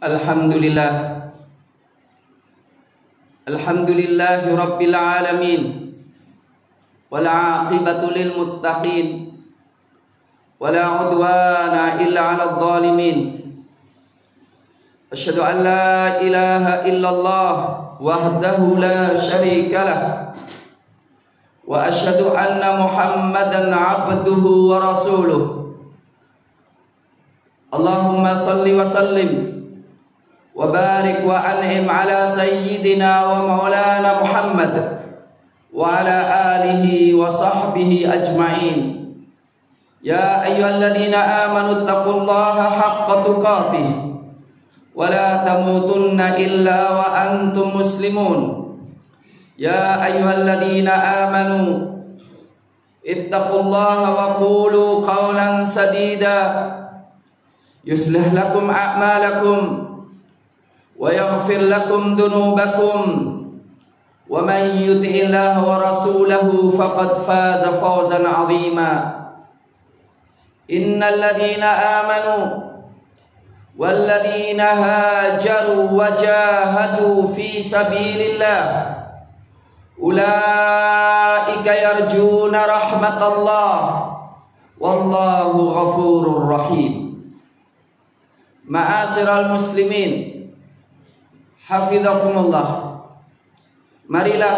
Alhamdulillah. Alhamdulillahi rabbil alamin. Wal aqibatu lil muttaqin. Wala udwana illa 'alal zalimin. Asyhadu an la ilaha illallah wahdahu la syarika lah. Wa asyhadu anna Muhammadan 'abduhu wa rasuluh. Allahumma salli wa sallim wa barik wa an'im ala sayyidina wa maulana Muhammad wa ala alihi wa sahbihi ajma'in. Ya ayyuhalladzina amanu taqullaha haqqa tuqatih wa la tamutunna illa wa antum muslimun. Ya ayyuhalladzina amanu ittaqullaha wa qulu qawlan sadida yuslih lakum a'malakum wa yaghfir lakum dhunubakum wa man yuti'illaha wa rasulahu faqad faza fawzan 'azima. Innal ladzina amanu wal ladzina hajaru wa jahadu fi sabilillah ulaika yarjuna rahmatallah wallahu ghafurur rahim. Ma'asyiral muslimin, hafizakumullah. Marilah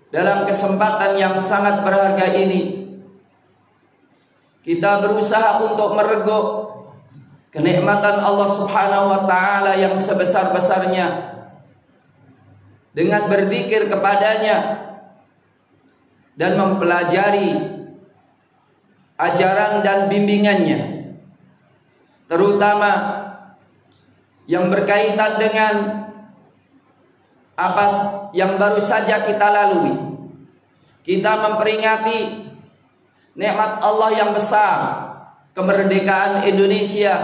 dalam kesempatan yang sangat berharga ini kita berusaha untuk mereguk kenikmatan Allah Subhanahu wa taala yang sebesar-besarnya dengan berzikir kepadanya dan mempelajari ajaran dan bimbingannya, terutama yang berkaitan dengan apa yang baru saja kita lalui. Kita memperingati nikmat Allah yang besar, kemerdekaan Indonesia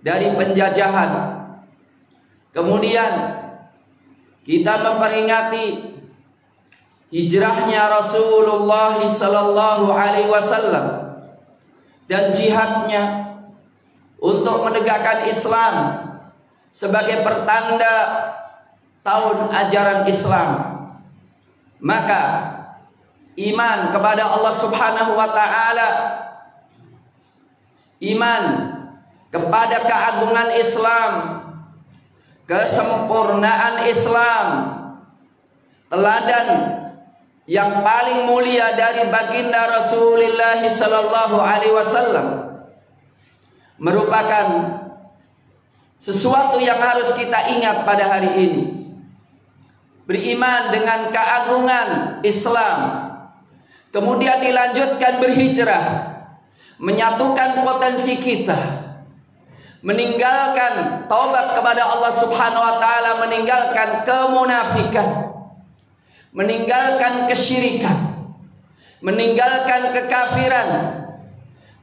dari penjajahan. Kemudian kita memperingati hijrahnya Rasulullah sallallahu alaihi wasallam dan jihadnya untuk menegakkan Islam sebagai pertanda tahun ajaran Islam. Maka iman kepada Allah Subhanahu wa taala, iman kepada keagungan Islam, kesempurnaan Islam, teladan yang paling mulia dari baginda Rasulullah sallallahu alaihi wasallam merupakan sesuatu yang harus kita ingat pada hari ini. Beriman dengan keagungan Islam, kemudian dilanjutkan berhijrah, menyatukan potensi kita, meninggalkan taubat kepada Allah Subhanahu wa taala, meninggalkan kemunafikan, meninggalkan kesyirikan, meninggalkan kekafiran,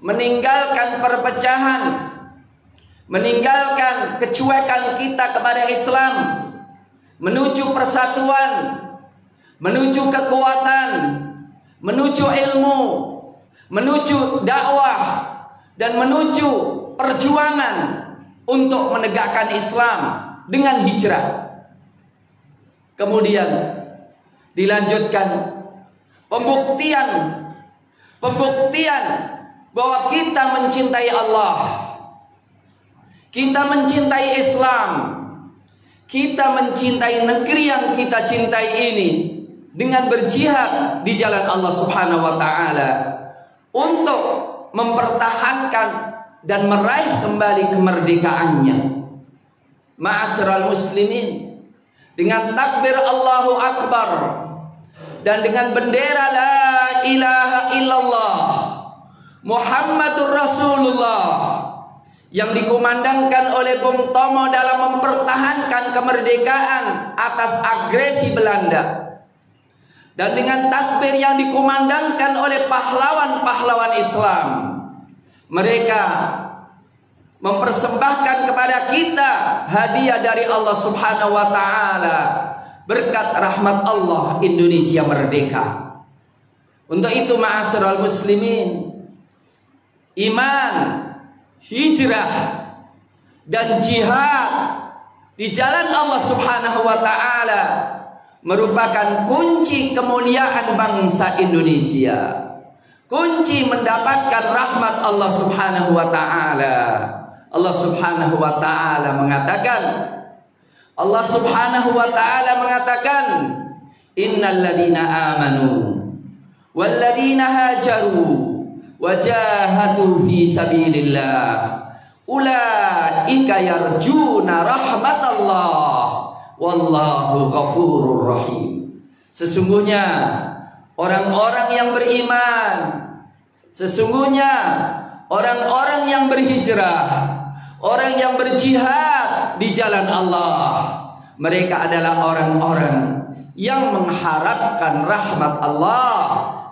meninggalkan perpecahan, meninggalkan kecuekan kita kepada Islam, menuju persatuan, menuju kekuatan, menuju ilmu, menuju dakwah, dan menuju perjuangan untuk menegakkan Islam dengan hijrah. Kemudian dilanjutkan pembuktian bahwa kita mencintai Allah, kita mencintai Islam, kita mencintai negeri yang kita cintai ini dengan berjihad di jalan Allah Subhanahu wa taala untuk mempertahankan dan meraih kembali kemerdekaannya. Ma'asyiral muslimin, dengan takbir Allahu Akbar dan dengan bendera la ilaha illallah Muhammadur Rasulullah yang dikumandangkan oleh Bung Tomo dalam mempertahankan kemerdekaan atas agresi Belanda, dan dengan takbir yang dikumandangkan oleh pahlawan-pahlawan Islam, mereka mempersembahkan kepada kita hadiah dari Allah Subhanahu wa taala, berkat rahmat Allah Indonesia merdeka. Untuk itu ma'asyiral muslimin, iman, hijrah, dan jihad di jalan Allah Subhanahu wa taala merupakan kunci kemuliaan bangsa Indonesia. Kunci mendapatkan rahmat Allah Subhanahu wa taala. Allah Subhanahu wa taala mengatakan, innal ladzina amanu wal ladzina hajaru wajahadu fi sabilillah ulaika yarjuna rahmatallah wallahu ghafurur rahim. Sesungguhnya orang-orang yang beriman, sesungguhnya orang-orang yang berhijrah, orang yang berjihad di jalan Allah, mereka adalah orang-orang yang mengharapkan rahmat Allah,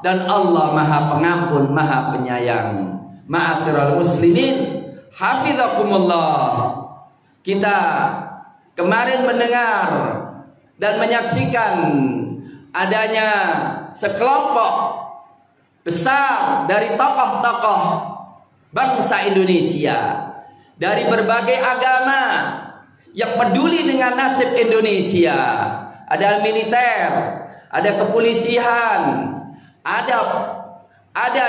dan Allah Maha Pengampun, Maha Penyayang. Ma'asyiral muslimin, hafizakumullah. Kita kemarin mendengar dan menyaksikan adanya sekelompok besar dari tokoh-tokoh bangsa Indonesia dari berbagai agama yang peduli dengan nasib Indonesia. Ada militer, ada kepolisian, ada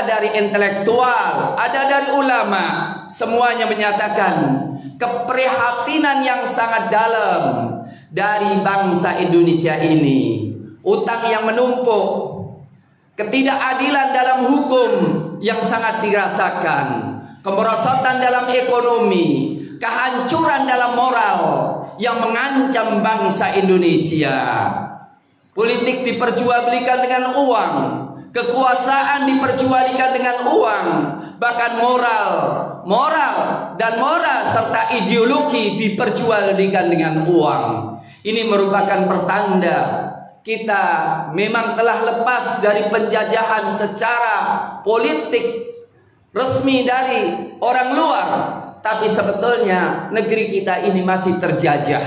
dari intelektual, ada dari ulama. Semuanya menyatakan keprihatinan yang sangat dalam dari bangsa Indonesia ini. Utang yang menumpuk, ketidakadilan dalam hukum yang sangat dirasakan, kemerosotan dalam ekonomi, kehancuran dalam moral yang mengancam bangsa Indonesia. Politik diperjualbelikan dengan uang, kekuasaan diperjualbelikan dengan uang, bahkan moral serta ideologi diperjualbelikan dengan uang. Ini merupakan pertanda kita memang telah lepas dari penjajahan secara politik resmi dari orang luar, tapi sebetulnya negeri kita ini masih terjajah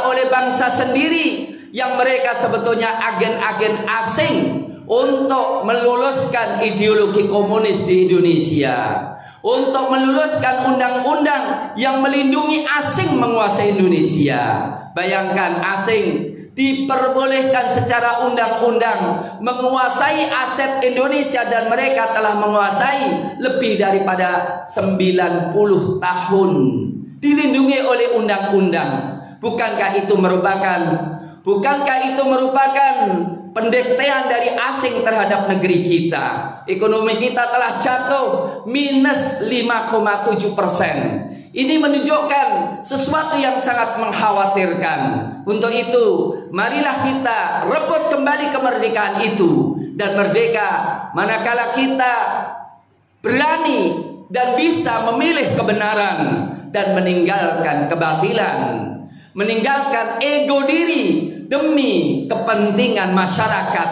oleh bangsa sendiri yang mereka sebetulnya agen-agen asing untuk meluluskan ideologi komunis di Indonesia, untuk meluluskan undang-undang yang melindungi asing menguasai Indonesia. Bayangkan, asing diperbolehkan secara undang-undang menguasai aset Indonesia, dan mereka telah menguasai lebih daripada 90 tahun, dilindungi oleh undang-undang. Bukankah itu merupakan pendektean dari asing terhadap negeri kita? Ekonomi kita telah jatuh minus 5,7%. Ini menunjukkan sesuatu yang sangat mengkhawatirkan. Untuk itu, marilah kita rebut kembali kemerdekaan itu. Dan merdeka manakala kita berani dan bisa memilih kebenaran dan meninggalkan kebatilan, meninggalkan ego diri demi kepentingan masyarakat.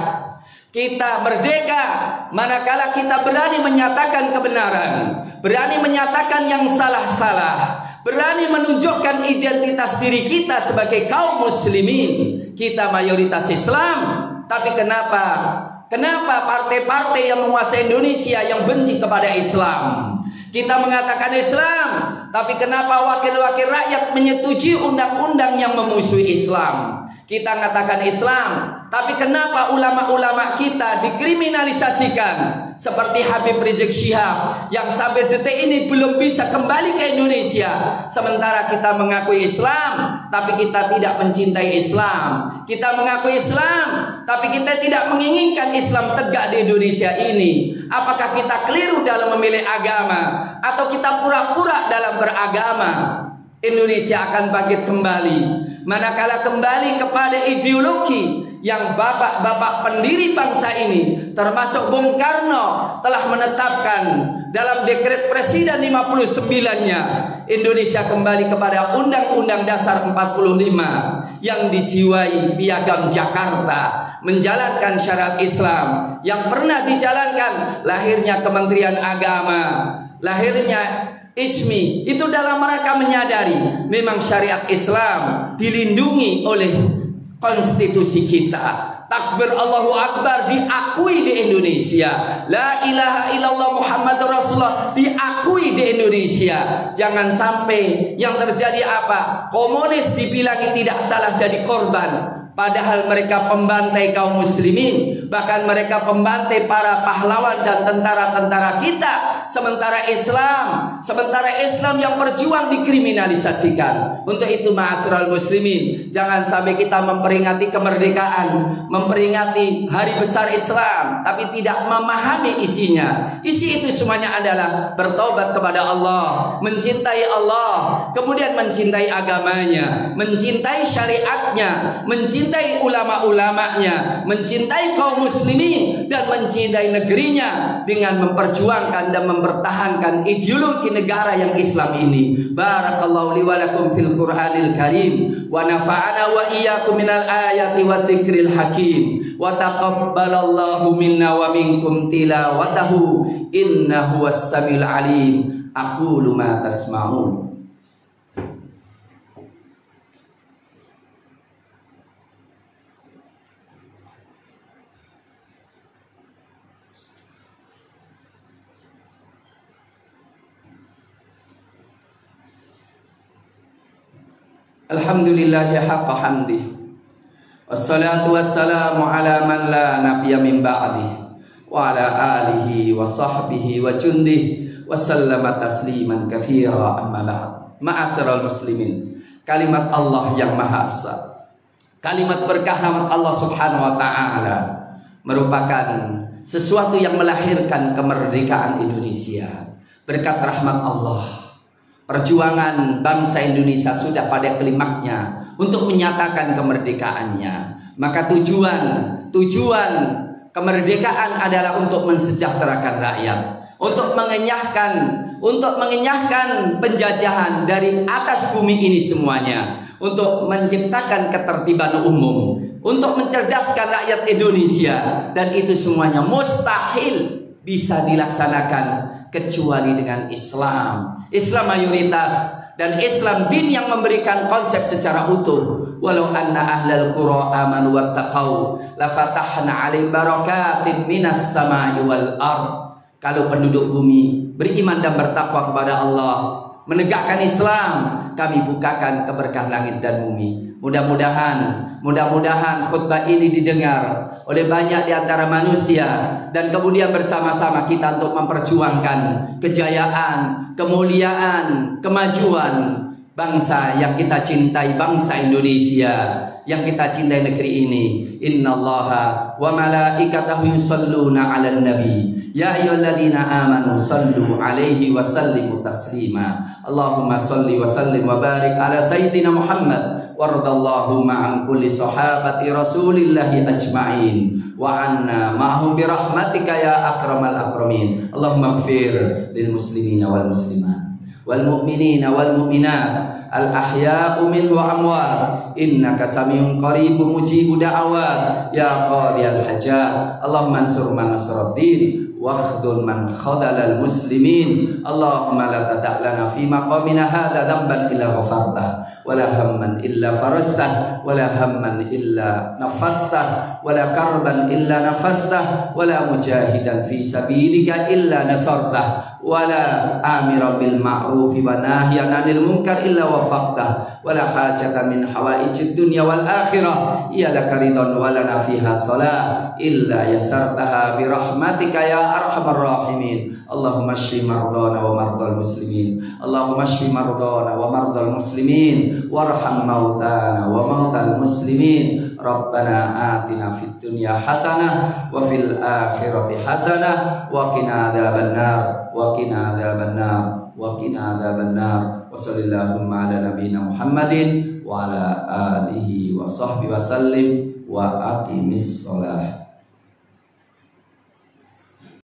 Kita merdeka manakala kita berani menyatakan kebenaran, berani menyatakan yang salah-salah, berani menunjukkan identitas diri kita sebagai kaum muslimin. Kita mayoritas Islam, tapi kenapa partai-partai yang menguasai Indonesia yang benci kepada Islam? Kita mengatakan Islam, tapi kenapa wakil-wakil rakyat menyetujui undang-undang yang memusuhi Islam? Kita mengatakan Islam, tapi kenapa ulama-ulama kita dikriminalisasikan? Seperti Habib Rizik Syihab yang sampai detik ini belum bisa kembali ke Indonesia. Sementara kita mengakui Islam, tapi kita tidak mencintai Islam. Kita mengakui Islam, tapi kita tidak menginginkan Islam tegak di Indonesia ini. Apakah kita keliru dalam memilih agama, atau kita pura-pura dalam beragama? Indonesia akan bangkit kembali manakala kembali kepada ideologi yang bapak-bapak pendiri bangsa ini, termasuk Bung Karno, telah menetapkan dalam dekret Presiden 59-nya. Indonesia kembali kepada Undang-Undang Dasar 45 yang dijiwai Piagam Jakarta, menjalankan syariat Islam yang pernah dijalankan. Lahirnya Kementerian Agama, lahirnya IJMI, itu dalam rangka menyadari memang syariat Islam dilindungi oleh konstitusi kita. Takbir Allahu Akbar diakui di Indonesia. La ilaha illallah Muhammadur Rasulullah diakui di Indonesia. Jangan sampai yang terjadi apa? Komunis dibilangi tidak salah jadi korban, padahal mereka pembantai kaum muslimin, bahkan mereka pembantai para pahlawan dan tentara-tentara kita. Sementara Islam yang berjuang dikriminalisasikan. Untuk itu ma'asyiral muslimin, jangan sampai kita memperingati kemerdekaan, memperingati hari besar Islam, tapi tidak memahami isinya. Isi itu semuanya adalah bertobat kepada Allah, mencintai Allah, kemudian mencintai agamanya, mencintai syariatnya, mencintai ulama-ulamanya, mencintai kaum muslimin, dan mencintai negerinya dengan memperjuangkan dan mempertahankan ideologi negara yang Islam ini. Barakallahu li wa lakum fil Qur'anil Karim wa nafa'ana wa iyyakum minal ayati wa dzikril hakim wa taqabbalallahu minna wa minkum tilawatahu innahu was-samiul alim. Aqulu ma tasma'un. Alhamdulillahi haqqa hamdih, wassalatu wassalamu ala man la nabiyya min ba'dih, wa ala alihi wa sahbihi wa jundihi wa sallama tasliman katsira, amma ba'd. Ma'asyiral muslimin, kalimat Allah yang Maha Esa, kalimat berkah nama Allah Subhanahu wa taala merupakan sesuatu yang melahirkan kemerdekaan Indonesia. Berkat rahmat Allah, perjuangan bangsa Indonesia sudah pada klimaksnya untuk menyatakan kemerdekaannya. Maka tujuan kemerdekaan adalah untuk mensejahterakan rakyat, untuk mengenyahkan penjajahan dari atas bumi ini semuanya, untuk menciptakan ketertiban umum, untuk mencerdaskan rakyat Indonesia. Dan itu semuanya mustahil bisa dilaksanakan kecuali dengan Islam mayoritas, dan Islam din yang memberikan konsep secara utuh. Walau anna ahlal qura amanu wattaqau la fatahna 'alaihim barakatin minas sama'i wal ard. Kalau penduduk bumi beriman dan bertakwa kepada Allah, menegakkan Islam, kami bukakan keberkahan langit dan bumi. Mudah-mudahan khutbah ini didengar oleh banyak di antara manusia, dan kemudian bersama-sama kita untuk memperjuangkan kejayaan, kemuliaan, kemajuan bangsa yang kita cintai, bangsa Indonesia yang kita cintai negeri ini. Innallaha wa malaikatahu yusholluna 'alan nabi ya ayyuhalladzina amanu shallu 'alaihi wa sallimu taslima. Allahumma shalli wa sallim wa barik ala sayyidina Muhammad waradallahu ma'an kulli sahabati rasulillahi ajma'in wa anna ma'hum bi rahmatika ya akramal akramin. Allahumma ighfir lil muslimina wal muslimat wal mu'minina wal mu'minat al ahya'u minhu wa amwat innaka samiun qaribun mujibud da'awat ya qadiyal hajat. Allahumma ansur man nasruddin wa akhdhul man khadhalal muslimin. Allahumma la tada' lana fi maqamina hadha dhanban illa ghafartah wa la hamman illa farajtah wa la hamman illa nafastah wa la karban illa nafastah wa la mujahidan fi sabilika illa nasartah wa la amiran bil ma'rufi wa nahyan 'anil munkar illa wafaqtah wa la hajatan min hawaijid dunya wal akhirah ya laka ridwan wa lana fiha salah illa yasartaha bi rahmatika ya arhamar rahimin. Allahumma shfi mardana wa mardal muslimin. Allahumma shfi mardana wa mardal muslimin warham mautana wa mautal muslimin. Rabbana atina fid dunya hasanah wa fil akhirati hasanah wa qina adzabannar wa qina adzabannar wa qina adzabannar. Wa sallallahu ala nabiyyina Muhammadin wa ala alihi wa sahbihi wa sallim wa aqimis shalah.